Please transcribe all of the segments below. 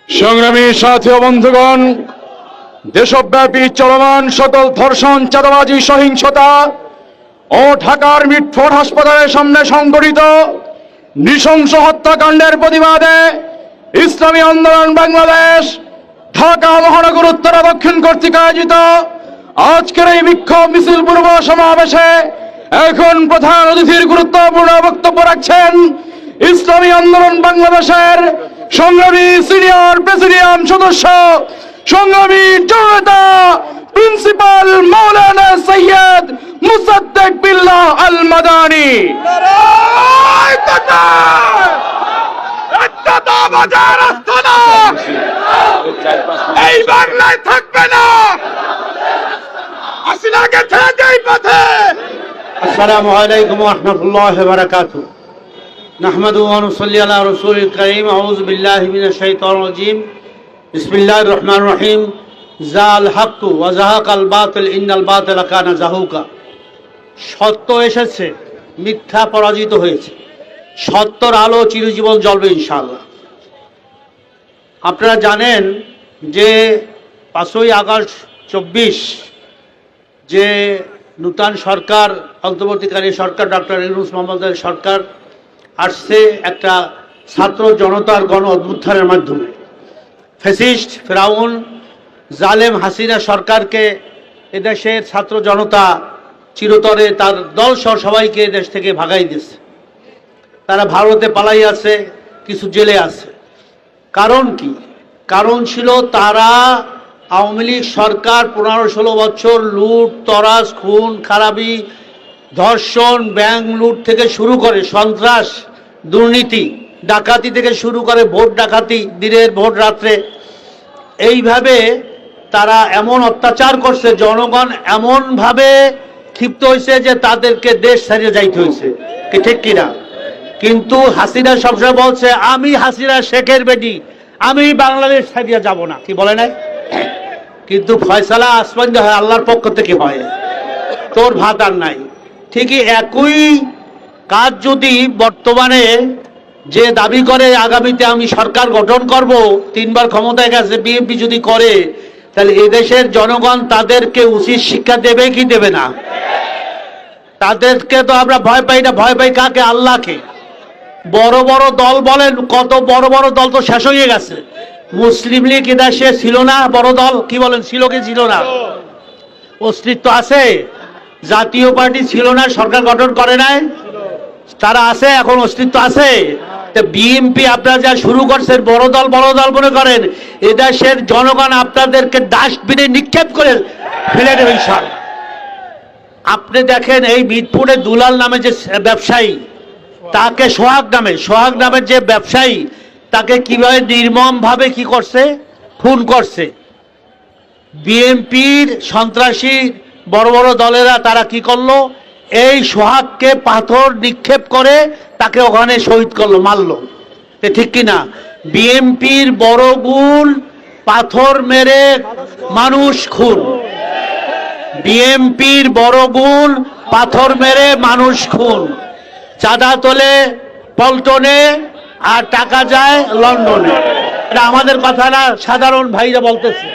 সংগ্রামী সাথী ও বন্ধুগণ, দেশব্যাপী চলমান সকল ধর্ষণ, চাঁদাবাজি, সহিংসতা ও ঢাকার মিটফোর্ড হাসপাতালের সামনে সংঘটিত নৃশংস হত্যাকাণ্ডের প্রতিবাদে ইসলামী আন্দোলন বাংলাদেশ ঢাকা মহানগর উত্তর দক্ষিণ কর্তৃক আয়োজিত আজকের এই বিক্ষোভ মিছিল পূর্ব সমাবেশে এখন প্রধান অতিথির গুরুত্বপূর্ণ বক্তব্য রাখছেন ইসলামী আন্দোলন বাংলাদেশের সংগ্রামী সিনিয়র প্রেসিডিয়াম সদস্য, সংগ্রামী জননেতা প্রিন্সিপাল মাওলানা সৈয়দ মুসাদ্দেক বিল্লাহ আল মাদানী। এই বাংলায় থাকবে না, হাসিনাকে ছেড়ে দেই পথে। আসসালামু আলাইকুম ওয়া রাহমাতুল্লাহি ওয়া বারাকাতুহু। নাহমাদু ওয়া নুসাল্লি আলা রাসূলিল কারীম। আউযু বিল্লাহি মিনাশ শাইতানির রাজীম। বিসমিল্লাহির রহমানির রহিম। জাল হাক্কু ওয়া যাহাকাল বাতিল ইন্নাল বাতিলা কানা যাহুকা। সত্য এসেছে, মিথ্যা পরাজিত হয়েছে। সত্যর আলো চিরজীবন জ্বলবে ইনশাআল্লাহ। আপনারা জানেন যে 5ই আগস্ট 24 যে নূতন সরকার, অন্তর্বর্তীকালীন সরকার, ডক্টর ইউনূস মোহাম্মদের সরকার আসছে একটা ছাত্র জনতার গণ অভ্যুত্থানের মাধ্যমে। ফ্যাসিস্ট ফেরাউন জালেম হাসিনা সরকারকে এদেশের ছাত্র জনতা চিরতরে তার দলসহ সবাইকে দেশ থেকে ভাগাই দিয়েছে। তারা ভারতে পালাই আছে, কিছু জেলে আছে। কারণ কি? কারণ ছিল তারা আওয়ামী লীগ সরকার 15-16 বছর লুট, তরাস, খুন, খারাপি, ধর্ষণ, ব্যাংক লুট থেকে শুরু করে সন্ত্রাস, দুর্নীতি, ডাকাতি থেকে শুরু করে ভোট ডাকাতি, দিনের ভোট রাত্রে, এইভাবে তারা এমন অত্যাচার করছে, জনগণ এমনভাবে ক্ষিপ্ত হয়েছে যে তাদেরকে দেশ ছাড়িয়ে যাইতে হয়েছে। কি ঠিক কিনা? কিন্তু হাসিনা সবসময় বলছে, আমি হাসিনা শেখের বেটি, আমি বাংলাদেশ ছাড়িয়ে যাব না। কি বলে নাই? কিন্তু ফয়সালা আসমান হয় আল্লাহর পক্ষ থেকে হয়, তোর ভাত আর নাই। ঠিকই একই কাজ যদি বর্তমানে যে দাবি করে আগামীতে আমি সরকার গঠন করব, 3 বার ক্ষমতায় গেছে বিএনপি যদি করে, তাহলে এদেশের জনগণ তাদেরকে উচিত শিক্ষা দেবে কি দেবে না? তাদেরকে তো আমরা ভয় পাই না। ভয় পাই কাকে? আল্লাহকে। বড় বড় দল বলেন, কত বড় বড় দল তো শেষ হয়ে গেছে। মুসলিম লীগ এদেশে ছিল না বড় দল? কি বলেন, ছিল কি ছিল না? অস্তিত্ব আছে। জাতীয় পার্টি ছিল না, সরকার গঠন করে নাই, তারা আছে, এখন অস্তিত্ব আছে। বিএনপি আপনারা যা শুরু করছেন, বড় দল মনে করেন, এদেশের জনগণ আপনাদেরকে ডাস্টবিনে নিক্ষেপ করে ফেলে দেবে ইনশাআল্লাহ। আপনি দেখেন এই মিরপুরে দুলাল নামে যে ব্যবসায়ী, তাকে সোহাগ নামের যে ব্যবসায়ী, তাকে কিভাবে নির্মমভাবে কি করছে, খুন করছে। বিএনপির সন্ত্রাসী বড় বড় দলেরা তারা কি করলো, এই সোহাগকে পাথর নিক্ষেপ করে তাকে ওখানে শহীদ করলো, মারলো। ঠিক কিনা? বিএনপির বড় গুণ পাথর মেরে মানুষ খুন। বিএনপির বড় গুণ পাথর মেরে মানুষ খুন। চাঁদা তোলে পল্টনে আর টাকা যায় লন্ডনে। এটা আমাদের কথা না, সাধারণ ভাইরা বলতেছে,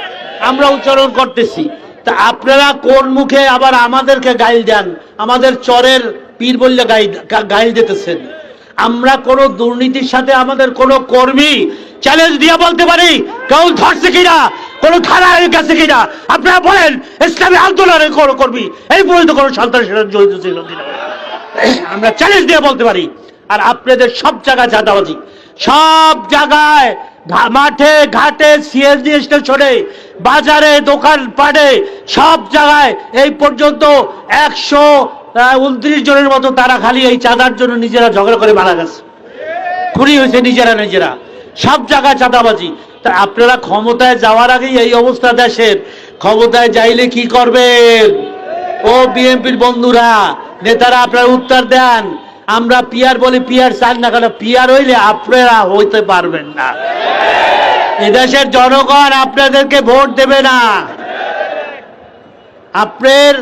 আমরা উচ্চারণ করতেছি। তা আপনারা কোন মুখে আবার আমাদেরকে গাইল দেন? আমাদের চরের পীর বললে গাইল দিতেছেন। আমরা কোন দুর্নীতির সাথে আমাদের কোন কর্মী চ্যালেঞ্জ দিয়ে বলতে পারি কেউ ধরছে কিনা, কোন থানায় গেছে কিনা? আপনারা বলেন ইসলামী আন্দোলনের কোন কর্মী এই পর্যন্ত কোন সন্ত্রাসের সাথে জড়িত ছিল কিনা? আমরা চ্যালেঞ্জ দিয়ে বলতে পারি। আর আপনাদের সব জায়গায় চাঁদাবাজি, সব জায়গায়, মাঠে ঘাটে, সিএনজি স্টেশনে, বাজারে, দোকান পাটে, সব জায়গায় এই পর্যন্ত 129 জনের মতো তারা খালি এই চাঁদার জন্য নিজেরা ঝগড়া করে মারা গেছে, খুনি হয়েছে নিজেরা। সব জায়গায় চাঁদাবাজি। তা আপনারা ক্ষমতায় যাওয়ার আগেই এই অবস্থা দেশের, ক্ষমতায় যাইলে কি করবেন? ও বিএনপির বন্ধুরা, নেতারা, আপনারা উত্তর দেন। আমরা পিয়ার বলি, পিয়ার চান না, কেন পিয়ার হইলে আপনারা হইতে পারবেন না। এদেশের জনগণ আপনাদেরকে ভোট দেবে না। আপনার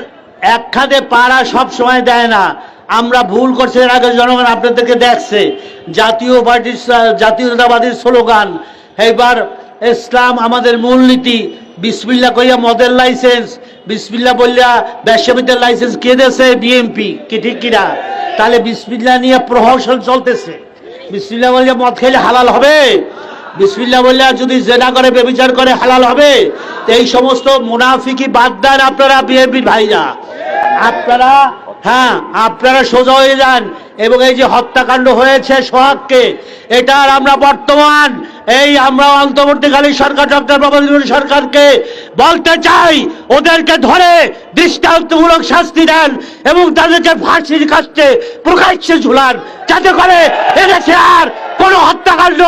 এক খাদে পাড়া সব সময় দেয় না। আমরা ভুল করছি, এর আগে জনগণ আপনাদেরকে দেখছে। জাতীয়তাবাদীর স্লোগান, এইবার ইসলাম আমাদের মূলনীতি। বিসমিল্লাহ কইয়া মদের লাইসেন্স, বিসমিল্লাহ বললা ব্যবসাবিদের লাইসেন্স কে দেছে? বিএমপি। কি ঠিক কিনা? তাহলে বিসমিল্লাহ নিয়ে প্রহসন চলতেছে। বিসমিল্লাহ বললে মদ খেলে হালাল হবে? বিসমিল্লাহ বললে যদি জেনা করে ব্যভিচার করে হালাল হবে? তো এই সমস্ত মুনাফিকি বাদ দেন আপনারা, বিএনপির ভাইরা। আপনারা আপনারা সোজা হয়ে যান এবং এই যে হত্যাকাণ্ড হয়েছে সোহাগকে, এটার আমরা বর্তমান আমরা অন্তর্বর্তীকালীন সরকার ডক্টর মোহাম্মদ ইউনূস সরকারকে বলতে চাই, ওদেরকে ধরে দৃষ্টান্তমূলক শাস্তি দেন এবং তাদেরকে ফাঁসির কাছে প্রকাশ্যে ঝুলান, যাতে করে এদেশে আর কোন হত্যাকাণ্ড,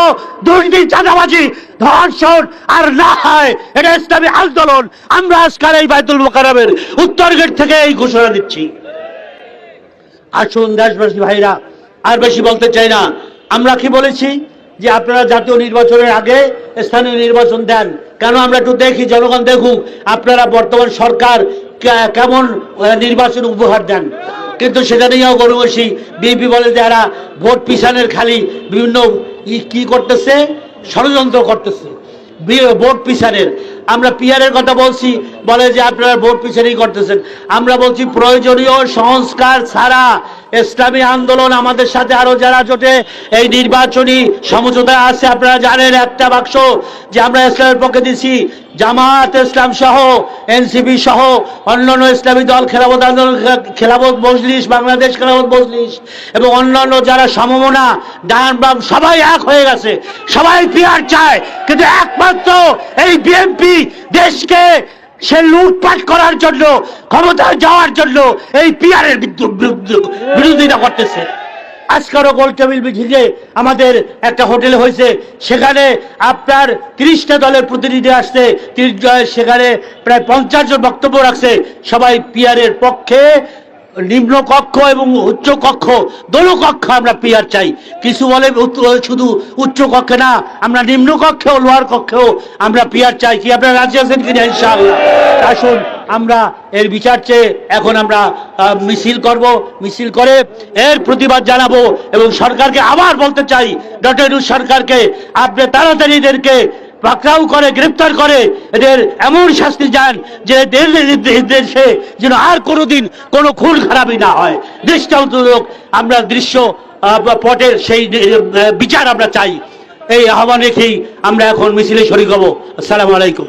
দুর্নীতি, চাঁদাবাজি, ধর্ষণ আর না হয়। এটা ইসলামী আন্দোলন। আমরা আজকাল এই বাইতুল মোকাররমের উত্তর গেট থেকে এই ঘোষণা দিচ্ছি। আসুন দেশবাসী ভাইরা, আর বেশি বলতে চাই না। আমরা কি বলেছি যে আপনারা জাতীয় নির্বাচনের আগে স্থানীয় নির্বাচন দেন। কেন? আমরা একটু দেখি, জনগণ দেখুক আপনারা বর্তমান সরকার কেমন নির্বাচন উপহার দেন। কিন্তু সেটা নিয়েও গরুবসী বিএনপি বলে যে এরা ভোট পিছানের খালি বিভিন্ন কি করতেছে, ষড়যন্ত্র করতেছে ভোট পিছানের। আমরা পিয়ারের কথা বলছি, বলে যে আপনারা ভোট পিছানি করতেছেন। আমরা বলছি প্রয়োজনীয় সংস্কার ছাড়া ইসলামী আন্দোলন আমাদের সাথে আরো যারা জোটে এই নির্বাচনী সমঝোতা আছে, আপনারা জানেন একটা বাক্স যে আমরা ইসলামের পক্ষে দিচ্ছি, জামাত ইসলাম সহ এনসিপি সহ অন্যান্য ইসলামী দল, খেলাফত আন্দোলন, খেলাফত মজলিস, বাংলাদেশ খেলাফত মজলিস এবং অন্যান্য যারা সমমনা ডান বাম সবাই এক হয়ে গেছে, সবাই পিয়ার চায়। কিন্তু একমাত্র এই বিএনপি দেশকে সে লুটপাট করার জন্য, ক্ষমতায় যাওয়ার জন্য এই পিয়ারের বিরোধিতা করতেছে। আজকারও গোল টেবিল মিটিংয়ে আমাদের একটা হোটেলে হয়েছে, সেখানে আপনার 30টা দলের প্রতিনিধি আসছে, সেখানে প্রায় 50 জন বক্তব্য রাখছে। সবাই পিয়ারের পক্ষে। নিম্ন কক্ষ এবং উচ্চ কক্ষ, দোনো কক্ষ আমরা পিয়ার চাই। কিছু বলে শুধু উচ্চ কক্ষে না, আমরা নিম্ন কক্ষেও লোয়ার কক্ষেও আমরা পিয়ার চাই। কি আপনারা রাজি আছেন কিনা? ইনশাআল্লাহ। আসুন আমরা এর বিচার চেয়ে এখন আমরা মিছিল করব, মিছিল করে এর প্রতিবাদ জানাবো এবং সরকারকে আবার বলতে চাই, ডক্টর ইউনূস সরকারকে, আপনি তাড়াতাড়ি এদেরকে পাকড়াও করে গ্রেফতার করে এদের এমন শাস্তি দেন যে দেশে যেন আর কোনোদিন কোনো খুন খারাপই না হয়। দৃষ্টান্তমূলক আমরা দৃশ্য পটের সেই বিচার আমরা চাই। এই আহ্বান রেখেই আমরা এখন মিছিলে শরীক হব। আসসালামু আলাইকুম।